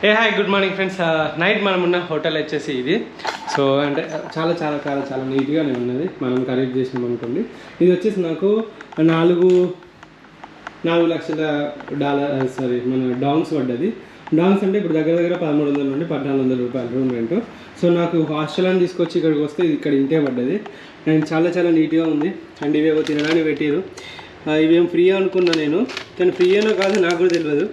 ఏ hi good morning friends. Night మనం ఉన్న hotel వచ్చేసి ఇది. సో అంటే చాలా చాలా చాలా చాలా నీట్గానే ఉన్నది. మనం కరెక్ట్ చేసినాం అనుకోండి. ఇది వచ్చేసి నాకు 4 లక్షల సారీ మన డాంగ్స్ పడ్డది. డాంగ్స్ అంటే ఇప్పుడు దగ్గర దగ్గర 1300 నుండి 1400 రూపాయలు రూమ్ రెంట్. సో నాకు హాస్టల్ అని తీసుకొచ్చి ఇక్కడికి వస్తే ఇక్కడ ఇంటే పడ్డది. అండ్ చాలా చాలా నీట్గా ఉంది. అండ్ ఇవేవో తినడానికి పెట్టారు. ఇవేం ఫ్రీ అనుకున్నా నేను, కానీ ఫ్రీ అయినా కాదు నాకు కూడా తెలియదు.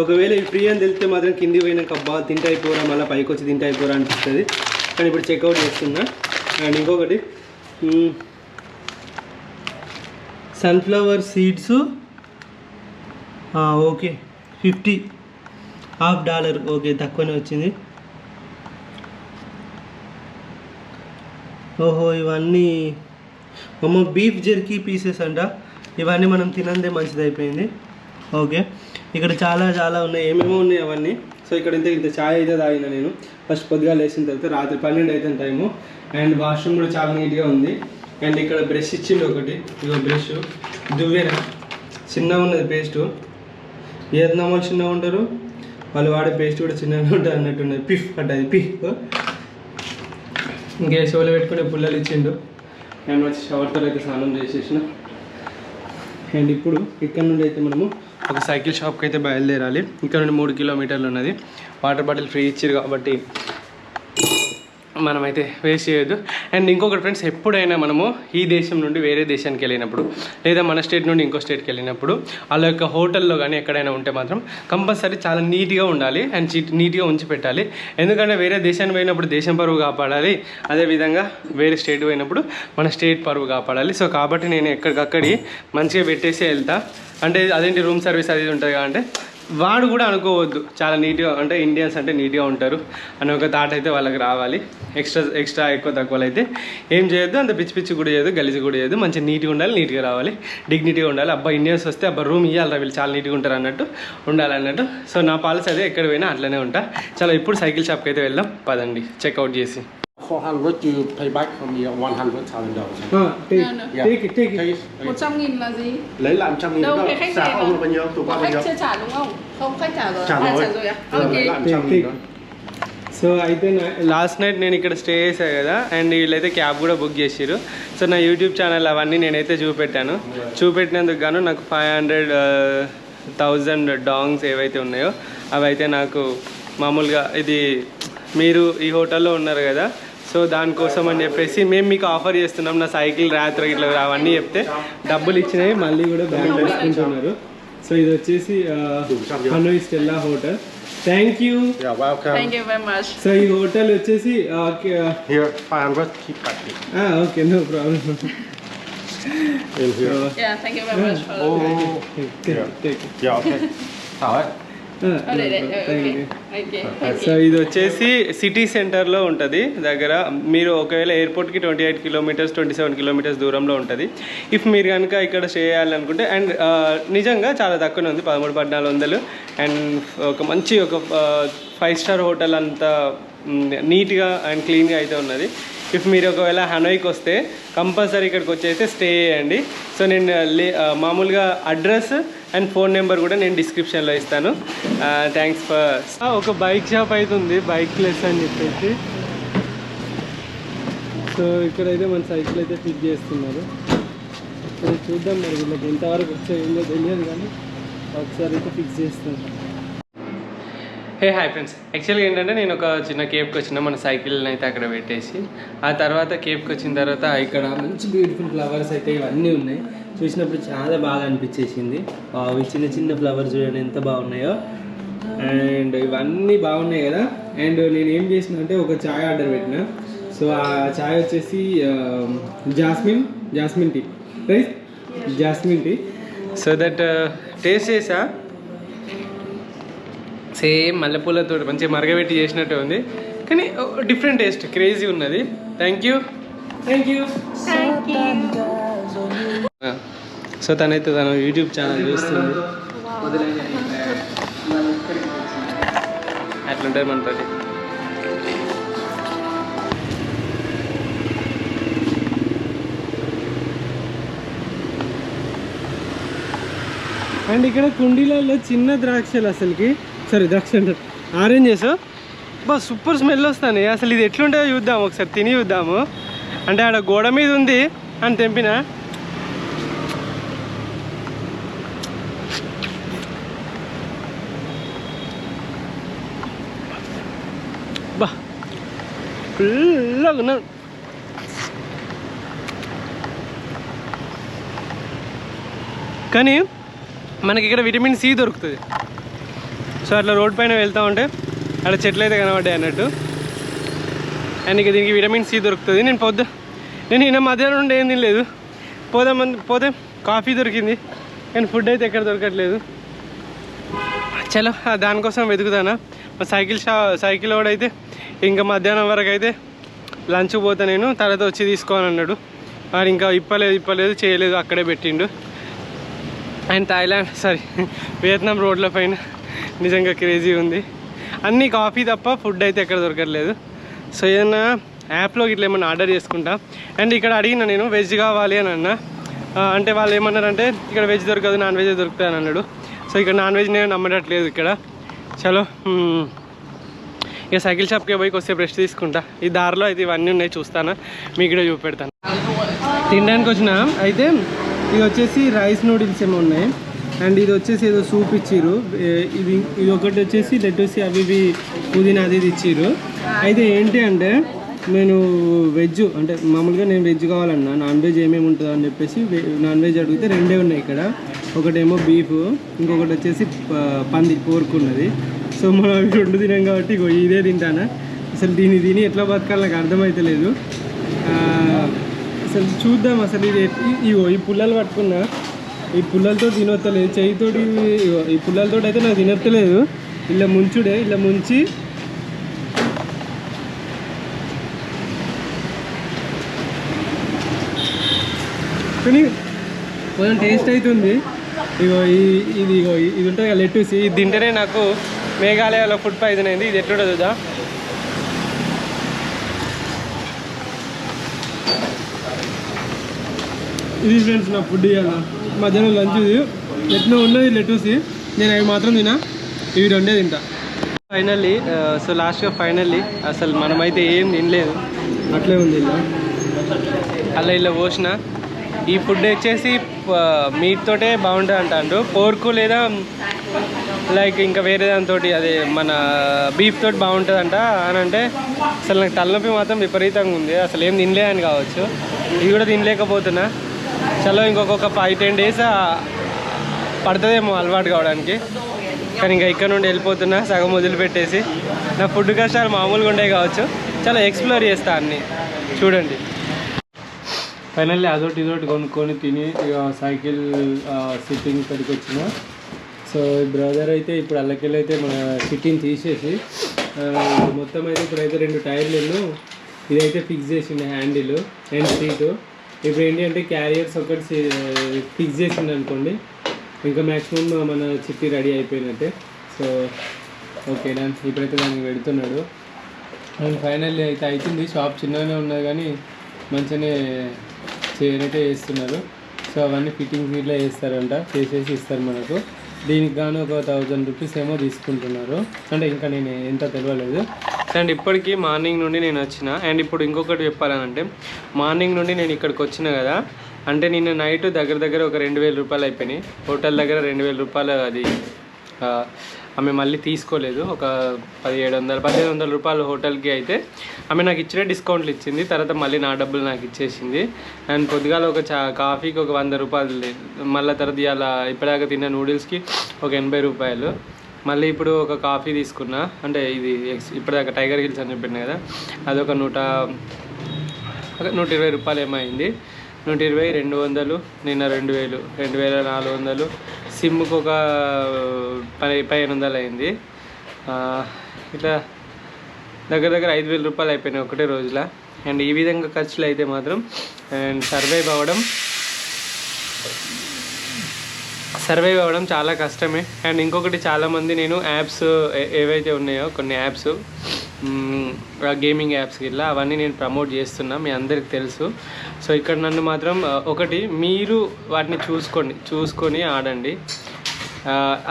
ఒకవేళ ఇవి ఫ్రీ అని తెలిస్తే మాత్రం కింది పోయినాక అబ్బా తింటే అయిపోరా, మళ్ళీ పైకి వచ్చి తింటే అయిపోరా అనిపిస్తుంది. కానీ ఇప్పుడు చెక్అవుట్ చేస్తున్నా. అండ్ ఇంకొకటి సన్ఫ్లవర్ సీడ్స్ ఓకే $50 ఓకే తక్కువనే వచ్చింది. ఓహో ఇవన్నీ బీఫ్ జెర్కీ పీసెస్ అంట. ఇవన్నీ మనం తినందే మంచిది అయిపోయింది. ఓకే ఇక్కడ చాలా చాలా ఉన్నాయి, ఏమేమో ఉన్నాయి అవన్నీ. సో ఇక్కడ ఇంత ఛాయ్ అయితే తాగిన నేను ఫస్ట్ పొద్దుగా లేచిన తర్వాత. రాత్రి 12 అవుతుంది టైము. అండ్ వాష్రూమ్ కూడా చాలా నీట్గా ఉంది. అండ్ ఇక్కడ బ్రష్ ఇచ్చిండు ఒకటి, ఇగో బ్రష్ దువ్వేనా చిన్నగా ఉన్నది పేస్టు. ఏదైనా చిన్నగా ఉంటారు వాళ్ళు వాడే పేస్ట్ కూడా చిన్నగా ఉంటుంది అన్నట్టున్నది. పిఫ్ అంటది పిఫ్. ఇంకే షోలో పెట్టుకునే పుల్లలు ఇచ్చిండు. అండ్ వచ్చి షవర్తో అయితే స్నానం చేసేసిన. అండ్ ఇప్పుడు ఇక్కడ నుండి అయితే మనము ఒక సైకిల్ షాప్కి అయితే బయలుదేరాలి. ఇక్కడ నుండి 3 కిలోమీటర్లు ఉన్నది. వాటర్ బాటిల్ ఫ్రీ ఇచ్చారు కాబట్టి మనమైతే వేస్ట్ చేయొద్దు. అండ్ ఇంకొకటి ఫ్రెండ్స్, ఎప్పుడైనా మనము ఈ దేశం నుండి వేరే దేశానికి వెళ్ళినప్పుడు లేదా మన స్టేట్ నుండి ఇంకో స్టేట్కి వెళ్ళినప్పుడు వాళ్ళ యొక్క హోటల్లో కానీ ఎక్కడైనా ఉంటే మాత్రం కంపల్సరీ చాలా నీట్గా ఉండాలి అండ్ నీట్గా ఉంచి పెట్టాలి. ఎందుకంటే వేరే దేశానికి పోయినప్పుడు దేశం పరువు కాపాడాలి, అదేవిధంగా వేరే స్టేట్ పోయినప్పుడు మన స్టేట్ పరువు కాపాడాలి. సో కాబట్టి నేను ఎక్కడికక్కడి మంచిగా పెట్టేసి వెళ్తా. అంటే అదేంటి రూమ్ సర్వీస్ అది ఉంటుంది కాబట్టి వాడు కూడా అనుకోవద్దు చాలా నీట్గా, అంటే ఇండియన్స్ అంటే నీట్గా ఉంటారు అనే ఒక థాట్ అయితే వాళ్ళకి రావాలి. ఎక్స్ట్రా ఎక్కువ తక్కువలు అయితే ఏం చేయొద్దు, అంత పిచ్చి పిచ్చి కూడా చేయొద్దు, గలీజు కూడా చేయొద్దు. మంచిగా నీట్గా ఉండాలి, నీట్గా రావాలి, డిగ్నిటీగా ఉండాలి. అబ్బా ఇండియన్స్ వస్తే అబ్బా రూమ్ ఇవ్వాలి, వీళ్ళు చాలా నీట్గా ఉంటారు అన్నట్టు ఉండాలన్నట్టు. సో నా పాలసీ అదే, ఎక్కడ పోయినా అట్లనే ఉంటా. చాలా ఇప్పుడు సైకిల్ షాప్కి అయితే వెళ్దాం పదండి, చెక్అవుట్ చేసి. 400 you pay back from me $100,000. Take it. 100.000 là gì? Lấy lại 100.000 Đâu, đó. cái khách Trả này ông mà. là bao nhiêu? Tụi con bao Khách nhiêu? chưa trả đúng không? Không, khách trả rồi. Trả rồi. Rồi à? Rồi Ok. lấy lại 100.000 đó. So అయితే last night నేను ఇక్కడ stay చేశాను కదా. And వీళ్ళైతే cab కూడా book చేసారు. So నా YouTube channel అవన్నీ నేనైతే చూపెట్టినందుకు గాను నాకు 500,000 డాంగ్స్ ఏవైతే ఉన్నాయో అవి అయితే నాకు మామూలుగా ఇది మీరు ఈ హోటల్లో ఉన్నారు కదా, సో దానికోసం అని చెప్పేసి మేము మీకు ఆఫర్ చేస్తున్నాం. నా సైకిల్ రాత్రి ఇట్లా అవన్నీ చెప్తే డబ్బులు ఇచ్చినాయి, మళ్ళీ కూడా బ్యాంక్ తీసుకుంటున్నారు. సో ఇది వచ్చేసి Hanoi Stella hotel. Thank you. Yeah, welcome. Thank you very much. So ఈ హోటల్ వచ్చేసి Here, 500, keep back. Okay no problem. In here. Yeah, thank you very much for Oh, take yeah, okay. Thảo ấy. So ఇది వచ్చేసి city సెంటర్లో ఉంటుంది దగ్గర. మీరు ఒకవేళ ఎయిర్పోర్ట్కి 28 కిలోమీటర్స్ 27 కిలోమీటర్స్ దూరంలో ఉంటుంది. ఇఫ్ మీరు కనుక ఇక్కడ స్టే చేయాలనుకుంటే అండ్ నిజంగా చాలా తక్కువనే ఉంది, 1300-1400. అండ్ ఒక మంచి ఒక 5 స్టార్ హోటల్ అంతా నీట్గా అండ్ క్లీన్గా అయితే ఉన్నది. ఇఫ్ మీరు ఒకవేళ హనోయ్కి వస్తే కంపల్సరీ ఇక్కడికి వచ్చేసి స్టే చేయండి. సో నేను మామూలుగా అడ్రస్ అండ్ ఫోన్ నెంబర్ కూడా నేను డిస్క్రిప్షన్లో ఇస్తాను. Thanks for. ఒక బైక్ షాప్ అయితే ఉంది, బైక్ ప్లస్ అని చెప్పేసి. సో ఇక్కడైతే మన సైకిల్ అయితే ఫిట్ చేస్తున్నారు. చూద్దాం మరి వీళ్ళకి ఎంతవరకు వచ్చాయిందో తెలియదు, కానీ ఒకసారి అయితే ఫిక్స్ చేస్తాను. హే హాయ్ ఫ్రెండ్స్, యాక్చువల్గా ఏంటంటే నేను ఒక చిన్న కేప్కి వచ్చిన మన సైకిల్ని అయితే అక్కడ పెట్టేసి ఆ తర్వాత కేప్కి వచ్చిన తర్వాత ఇక్కడ మంచి బ్యూటిఫుల్ ఫ్లవర్స్ అయితే ఇవన్నీ ఉన్నాయి. చూసినప్పుడు చాలా బాగా అనిపించేసింది. ఇవి చిన్న చిన్న ఫ్లవర్స్ చూడండి ఎంత బాగున్నాయో. అండ్ ఇవన్నీ బాగున్నాయి కదా. అండ్ నేను ఏం చేసిన అంటే ఒక చాయ్ ఆర్డర్ పెట్టిన. సో ఆ చాయ్ వచ్చేసి jasmine tea, right, jasmine tea. So that taste చేసా, సేమ్ మల్లెపూలతో మంచిగా మరగబెట్టి చేసినట్టు ఉంది, కానీ డిఫరెంట్ టేస్ట్, క్రేజీ ఉన్నది. Thank you. సో తనైతే తన యూట్యూబ్ ఛానల్ చూస్తుంది. అట్లుంటుంది మనతోటి. అండ్ ఇక్కడ కుండీలలో చిన్న ద్రాక్షలు అసలుకి ద్రాక్ష అంటే ఆరెంజెస్ బా సూపర్ స్మెల్ వస్తాయి. అసలు ఇది ఎట్లుంటుందో చూద్దాము, ఒకసారి తిని చూద్దాము. అంటే ఆడ గోడ మీద ఉంది అని తెంపిన. బా ఫుల్గా ఉన్నాను. కానీ మనకి ఇక్కడ విటమిన్ సి దొరుకుతుంది. సో అట్లా రోడ్ పైన వెళ్తూ ఉంటే అక్కడ చెట్లు అయితే కనబడ్డాయి అన్నట్టు. అండ్ ఇక దీనికి విటమిన్ సి దొరుకుతుంది. నేను ఈయన మధ్యాహ్నం నుండి ఏం తినలేదు. పోతే కాఫీ దొరికింది కానీ ఫుడ్ అయితే ఎక్కడ దొరకట్లేదు. చలో దానికోసం వెతుకుతానా. మా సైకిల్ వాడు అయితే ఇంకా మధ్యాహ్నం వరకు అయితే లంచ్ పోతా, నేను తర్వాత వచ్చి తీసుకోని అన్నాడు. వాడు ఇంకా ఇప్పలేదు చేయలేదు, అక్కడే పెట్టిండు. అండ్ వియత్నాం రోడ్ల పైన నిజంగా క్రేజీ ఉంది. అన్నీ కాఫీ తప్ప ఫుడ్ అయితే ఎక్కడ దొరకట్లేదు. సో ఏదన్నా యాప్లో ఇట్లా ఏమన్నా ఆర్డర్ చేసుకుంటా. అండ్ ఇక్కడ అడిగిన నేను వెజ్ కావాలి అని అన్నా. అంటే వాళ్ళు ఏమన్నారంటే ఇక్కడ వెజ్ దొరకదు, నాన్ వెజ్ దొరుకుతుంది అని అన్నాడు. సో ఇక్కడ నాన్ వెజ్ నేను నమ్మట్లేదు ఇక్కడ. చలో ఇక సైకిల్ షాప్కి పోయి కొద్దిసేపు రెస్ట్ తీసుకుంటా. ఈ దారిలో అయితే ఇవన్నీ ఉన్నాయి, చూస్తాను, మీకు కూడా చూపెడతాను. తినడానికి వచ్చిన అయితే ఇది వచ్చేసి రైస్ నూడిల్స్ ఏమో ఉన్నాయి. అండ్ ఇది వచ్చేసి ఏదో సూప్ ఇచ్చిర్రు. ఇది ఒకటి వచ్చేసి లెట్టూసి అవి ఇవి పుదీనా అది ఇచ్చిర్రు. అయితే ఏంటి అంటే నేను వెజ్ అంటే మామూలుగా నేను వెజ్ కావాలన్నా, నాన్ వెజ్ ఏమేమి ఉంటుందో అని చెప్పేసి నాన్ వెజ్ అడిగితే రెండే ఉన్నాయి ఇక్కడ. ఒకటేమో బీఫ్, ఇంకొకటి వచ్చేసి పోర్క్ ఉన్నది. సో మనం అవి రెండు తినాం కాబట్టి ఇదే తింటానా. అసలు దీని ఎట్లా బతకాలి నాకు అర్థమవుతలేదు. అసలు చూద్దాం. అసలు ఇది ఈ పుల్లలు పట్టుకున్నా, ఈ పుల్లలతో తినొత్తలేదు, చేయితోటి ఈ పుల్లలతో అయితే నాకు తినొత్తలేదు. ఇలా ముంచుడే, ఇలా ముంచి కానీ కొంచెం టేస్ట్ అవుతుంది. ఇది ఉంటుంది కదా లెట్టూసి, ఇది తింటేనే నాకు మేఘాలయలో ఫుడ్ పాయిజన్ అయింది. ఇది ఎట్లుంటుంది చూద్దా. ఇది ఫ్రెండ్స్ నా ఫుడ్ ఇవ్వాల మధ్యాహ్నం లంచ్. ఇది ఎట్లా ఉన్నది లెట్టూసి, నేను అవి మాత్రం తినా, ఇవి రెండే తింటా. ఫైనల్లీ ఫైనల్లీ అసలు మనమైతే ఏం తినలేదు, అట్లే ఉంది ఇలా పోసిన. ఈ ఫుడ్ వచ్చేసి మీట్ తోటే బాగుంటుంది అంటారు, పోర్కు లేదా లైక్ ఇంకా వేరే దాంతో అదే మన బీఫ్ తోటి బాగుంటుందంట అని అంటే. అసలు నాకు తలనొప్పి మాత్రం విపరీతంగా ఉంది, అసలు ఏం తినలేదని కావచ్చు. ఇది కూడా తినలేకపోతున్నా. చలో ఇంకొక 5-10 days పడుతుందేమో అలవాటు కావడానికి. కానీ ఇంకా ఇక్కడ నుండి వెళ్ళిపోతున్నా సగం వదిలిపెట్టేసి. నా ఫుడ్ కష్టాలు మామూలుగా ఉండే కావచ్చు. చాలా ఎక్స్ప్లోర్ చేస్తా అన్నీ, చూడండి. ఫైనల్లీ అదొకటి ఇదొకటి కొనుక్కొని తిని ఇక సైకిల్ సిట్టింగ్ ఇక్కడికి వచ్చిన. సో బ్రదర్ అయితే ఇప్పుడు అల్లకెళ్ళి అయితే మన సిట్టింగ్ తీసేసి మొత్తం అయితే ఇప్పుడైతే 2 టైర్లు ఇదైతే ఫిక్స్ చేసిండు, హ్యాండిల్ అండ్ సీటు. ఇప్పుడు ఏంటి అంటే క్యారియర్స్ ఒకటి ఫిక్స్ చేసిండు అనుకోండి, ఇంకా మ్యాక్సిమం మన చిట్టి రెడీ అయిపోయినట్టే. So okay done. ఇప్పుడైతే దానికి పెడుతున్నాడు. అండ్ ఫైనల్లీ అయితే అవుతుంది. షాప్ చిన్నగానే ఉన్నది కానీ మంచిగానే చేయనైతే చేస్తున్నారు. సో అవన్నీ ఫిట్టింగ్స్ ఇట్లా చేస్తారంట, చేసేసి ఇస్తారు మనకు. దీనికి గాను ఒక 1000 రూపీస్ ఏమో తీసుకుంటున్నారు. అంటే ఇంకా నేను ఎంత తెలియలేదు. అండ్ ఇప్పటికీ మార్నింగ్ నుండి నేను వచ్చిన. అండ్ ఇప్పుడు ఇంకొకటి చెప్పాలనంటే, మార్నింగ్ నుండి నేను ఇక్కడికి వచ్చిన కదా, అంటే నిన్న నైట్ దగ్గర ఒక 2000 రూపాయలు అయిపోయినాయి. హోటల్ దగ్గర 2000 రూపాయలు అది ఆమె మళ్ళీ తీసుకోలేదు. ఒక 1700-1800 రూపాయలు హోటల్కి అయితే ఆమె నాకు ఇచ్చిన డిస్కౌంట్లు ఇచ్చింది. తర్వాత మళ్ళీ నా డబ్బులు నాకు ఇచ్చేసింది. అండ్ పొద్దుగాల ఒక కాఫీకి ఒక 100 రూపాయలు, మళ్ళీ తర్వాత ఇలా ఇప్పటిదాకా తిన్న నూడిల్స్కి ఒక 80 రూపాయలు, మళ్ళీ ఇప్పుడు ఒక కాఫీ తీసుకున్నా. అంటే ఇది ఇప్పటిదాకా టైగర్ హిల్స్ అని చెప్పిన కదా, అదొక 120 రూపాయలు ఏమైంది. 120, 200, నిన్న 2000, 2400, సిమ్కి ఒక 1500 అయింది. ఇట్లా దగ్గర 5000 రూపాయలు అయిపోయినాయి ఒకటే రోజులో. అండ్ ఈ విధంగా ఖర్చులు అయితే మాత్రం అండ్ సర్వైవ్ అవ్వడం చాలా కష్టమే. అండ్ ఇంకొకటి చాలామంది నేను యాప్స్ ఏవైతే ఉన్నాయో కొన్ని యాప్స్ గేమింగ్ యాప్స్ ఇట్లా అవన్నీ నేను ప్రమోట్ చేస్తున్నా, మీ అందరికి తెలుసు. సో ఇక్కడ నన్ను మాత్రం ఒకటి మీరు వాటిని చూసుకొని ఆడండి.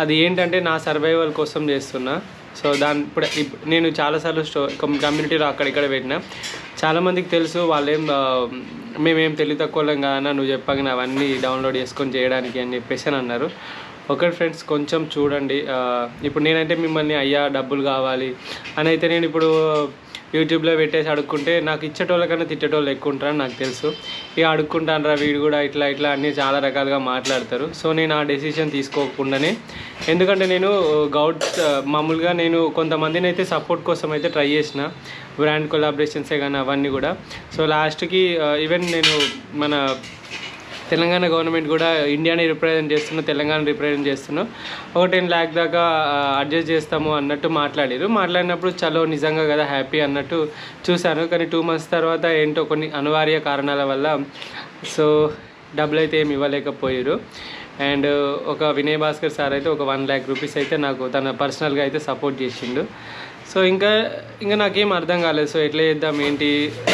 అది ఏంటంటే నా సర్వైవల్ కోసం చేస్తున్నా. సో ఇప్పుడు నేను చాలాసార్లు కమ్యూనిటీలో అక్కడిక్కడ పెట్టిన, చాలామందికి తెలుసు వాళ్ళేం మేమేం తెలివి తక్కువలం కాదన్నా నువ్వు చెప్పగానే అవన్నీ డౌన్లోడ్ చేసుకొని చేయడానికి అని చెప్పేసి అని అన్నారు. ఒకటి ఫ్రెండ్స్ కొంచెం చూడండి. ఇప్పుడు నేనంటే మిమ్మల్ని అయ్యా డబ్బులు కావాలి అని అయితే నేను ఇప్పుడు యూట్యూబ్లో పెట్టేసి అడుక్కుంటే నాకు ఇచ్చేటోళ్ళకన్నా తిట్టేటోళ్ళు ఎక్కువ ఉంటారని నాకు తెలుసు. ఇక అడుక్కుంటానరా వీడు కూడా ఇట్లా ఇట్లా అన్నీ చాలా రకాలుగా మాట్లాడతారు. సో నేను ఆ డెసిషన్ తీసుకోకుండానే, ఎందుకంటే నేను మామూలుగా నేను కొంతమందిని అయితే సపోర్ట్ కోసం అయితే ట్రై చేసిన, బ్రాండ్ కొలాబరేషన్సే కానీ అవన్నీ కూడా. సో లాస్ట్కి ఈవెన్ నేను మన తెలంగాణ గవర్నమెంట్ కూడా ఇండియాని రిప్రజెంట్ చేస్తున్నా, తెలంగాణ రిప్రజెంట్ చేస్తున్నా, ఒక 10 lakh దాకా అడ్జస్ట్ చేస్తాము అన్నట్టు మాట్లాడినప్పుడు చలో నిజంగా కదా హ్యాపీ అన్నట్టు చూశాను. కానీ 2 months తర్వాత ఏంటో కొన్ని అనివార్య కారణాల వల్ల సో డబ్బులు అయితే ఏమి ఇవ్వలేకపోయారు. అండ్ ఒక వినయ్ భాస్కర్ సార్ అయితే ఒక 1 lakh rupees అయితే నాకు తన పర్సనల్గా అయితే సపోర్ట్ చేసిండు. సో ఇంకా నాకేం అర్థం కాలేదు. సో ఎట్లా చేద్దాం ఏంటి,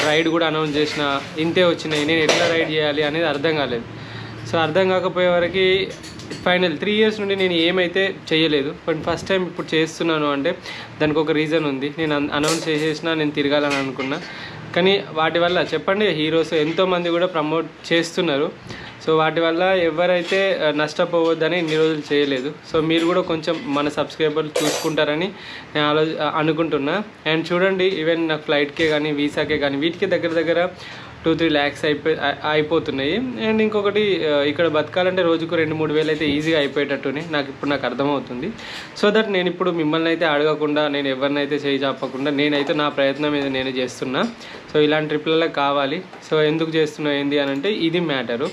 రైడ్ కూడా అనౌన్స్ చేసిన, ఇంతే వచ్చినాయి, నేను ఎట్లా రైడ్ చేయాలి అనేది అర్థం కాలేదు. సో అర్థం కాకపోయే వరకు ఫైనల్ 3 years నుండి నేను ఏమైతే చేయలేదు, బట్ ఫస్ట్ టైం ఇప్పుడు చేస్తున్నాను అంటే దానికి ఒక రీజన్ ఉంది. నేను అనౌన్స్ చేసేసిన, నేను తిరగాలని అనుకున్నా, కానీ వాటి వల్ల చెప్పండి హీరోస్ ఎంతోమంది కూడా ప్రమోట్ చేస్తున్నారు. సో వాటి వల్ల ఎవరైతే నష్టపోవద్దని ఇన్ని రోజులు చేయలేదు. సో మీరు కూడా కొంచెం మన సబ్స్క్రైబర్లు చూసుకుంటారని నేను అనుకుంటున్నా. అండ్ చూడండి ఈవెన్ నాకు ఫ్లైట్కే కానీ వీసాకే కానీ వీటికి దగ్గర 2-3 lakhs అయిపోతున్నాయి. అండ్ ఇంకొకటి ఇక్కడ బతకాలంటే రోజుకు 2-3 వేలు అయితే ఈజీగా అయిపోయేటట్టునే నాకు అర్థమవుతుంది. సో దట్ నేను ఇప్పుడు మిమ్మల్ని అయితే అడగకుండా, నేను ఎవరినైతే చేయి చాపకుండా నేనైతే నా ప్రయత్నం మీద నేను చేస్తున్నా. సో ఇలాంటి ట్రిప్లలో కావాలి. సో ఎందుకు చేస్తున్నా ఏంది అని అంటే ఇది మ్యాటరు.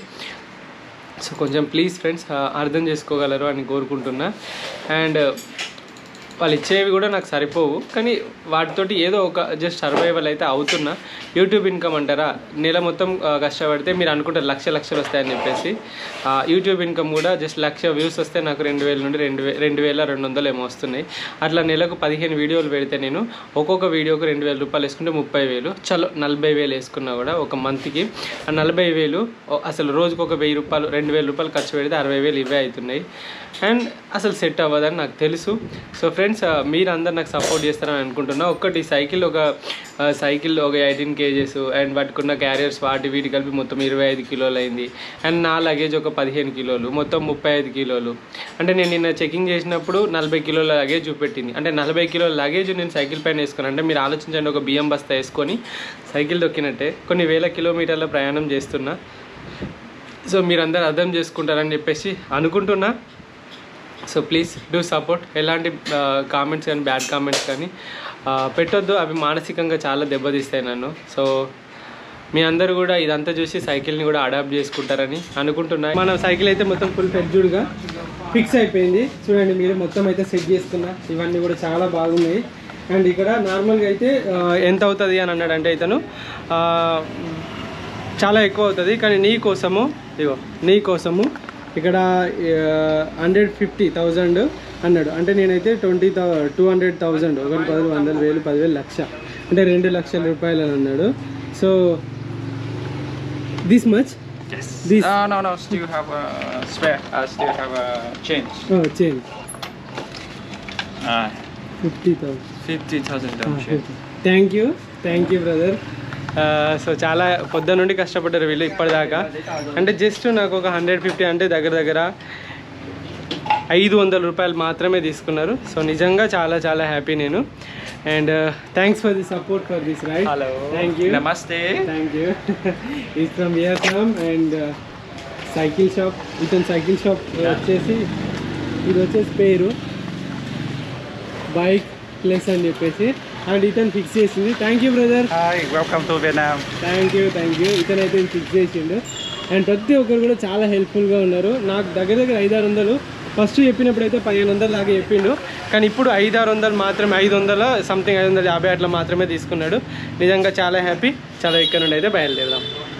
సో కొంచెం ప్లీజ్ ఫ్రెండ్స్ అర్థం చేసుకోగలరు అని కోరుకుంటున్నా. అండ్ వాళ్ళు ఇచ్చేవి కూడా నాకు సరిపోవు, కానీ వాటితోటి ఏదో ఒక జస్ట్ సర్వైవల్ అయితే అవుతున్నా. యూట్యూబ్ ఇన్కమ్ అంటారా, నెల మొత్తం కష్టపడితే మీరు అనుకుంటారు లక్షలు వస్తాయని చెప్పేసి. యూట్యూబ్ ఇన్కమ్ కూడా జస్ట్ 1,00,000 views వస్తే నాకు 2,000 నుండి 2,200 ఏమో వస్తున్నాయి. అట్లా నెలకు 15 వీడియోలు పెడితే నేను ఒక్కొక్క వీడియోకి 2,000 రూపాయలు వేసుకుంటే 30,000, చలో 40,000 వేసుకున్నా కూడా ఒక మంత్కి ఆ 40,000 అసలు రోజుకు ఒక 1,000 రూపాయలు 2,000 రూపాయలు ఖర్చు పెడితే 60,000 ఇవే అవుతున్నాయి. అండ్ అసలు సెట్ అవ్వదని నాకు తెలుసు. సో ఫ్రెండ్స్ మీరు అందరు నాకు సపోర్ట్ చేస్తారని అనుకుంటున్నా. ఒక్కటి సైకిల్ ఒక 18 kgs అండ్ పట్టుకున్న క్యారియర్స్ వీటి కలిపి మొత్తం 25 కిలోలు అయింది. అండ్ నా లగేజ్ ఒక 15 కిలోలు, మొత్తం 35 కిలోలు. అంటే నేను నిన్న చెకింగ్ చేసినప్పుడు 40 కిలోల లగేజ్ చూపెట్టింది. అంటే 40 కిలోల లగేజ్ నేను సైకిల్ పైన వేసుకున్నాను. అంటే మీరు ఆలోచించండి, ఒక బియ్యం బస్తా వేసుకొని సైకిల్ దొక్కినట్టే కొన్ని వేల కిలోమీటర్ల ప్రయాణం చేస్తున్నా. సో మీరందరూ అర్థం చేసుకుంటారని చెప్పేసి అనుకుంటున్నా. So please do support. ఎలాంటి కామెంట్స్ కానీ బ్యాడ్ కామెంట్స్ కానీ పెట్టొద్దు, అవి మానసికంగా చాలా దెబ్బతీస్తాయి నన్ను. సో మీ అందరూ కూడా ఇదంతా చూసి సైకిల్ని కూడా అడాప్ట్ చేసుకుంటారని అనుకుంటున్నా. మన సైకిల్ అయితే మొత్తం ఫుల్ ఫ్లెడ్జ్డ్గా ఫిక్స్ అయిపోయింది. చూడండి మీరు, మొత్తం అయితే సెట్ చేసుకున్నా, ఇవన్నీ కూడా చాలా బాగున్నాయి. అండ్ ఇక్కడ నార్మల్గా అయితే ఎంత అవుతుంది అని అన్నాడంటే ఇతను చాలా ఎక్కువ అవుతుంది, కానీ నీ కోసము ఇక్కడ 150,000 అన్నాడు. అంటే నేనైతే 200,000, 100,000, 10,000, 1,00,000 అంటే 2 లక్షల రూపాయలు అని అన్నాడు. So this much? Yes. This? No. Still have a spare. Still have a change. Change 50,000. 50,000 down change. Thank you brother. So చాలా పొద్దున్న నుండి కష్టపడ్డారు వీళ్ళు ఇప్పటిదాకా. అంటే జస్ట్ నాకు ఒక 150 అంటే దగ్గర 500 రూపాయలు మాత్రమే తీసుకున్నారు. సో నిజంగా చాలా చాలా హ్యాపీ నేను. And thanks for the support for this ride. Hello. Thank you. Namaste. Thank you. Is from Vietnam. And cycle shop, ఇతను సైకిల్ షాప్ వచ్చేసి ఇది వచ్చేసి పేరు బైక్ ప్లస్ అని చెప్పేసి. అండ్ ఇతను ఫిక్స్ చేసింది. Thank you brother. Hi, welcome to Vietnam. Thank you. ఇతను అయితే ఫిక్స్ చేసిండు. అండ్ ప్రతి ఒక్కరు కూడా చాలా హెల్ప్ఫుల్గా ఉన్నారు. నాకు దగ్గర 500-600 ఫస్ట్ చెప్పినప్పుడు అయితే 1,500 దాకా చెప్పిండు, కానీ ఇప్పుడు 500-600 మాత్రమే, 500 సంథింగ్ 550 అట్లా మాత్రమే తీసుకున్నాడు. నిజంగా చాలా హ్యాపీ. చాలా ఇక్కడ నుండి అయితే బయలుదేరదాం.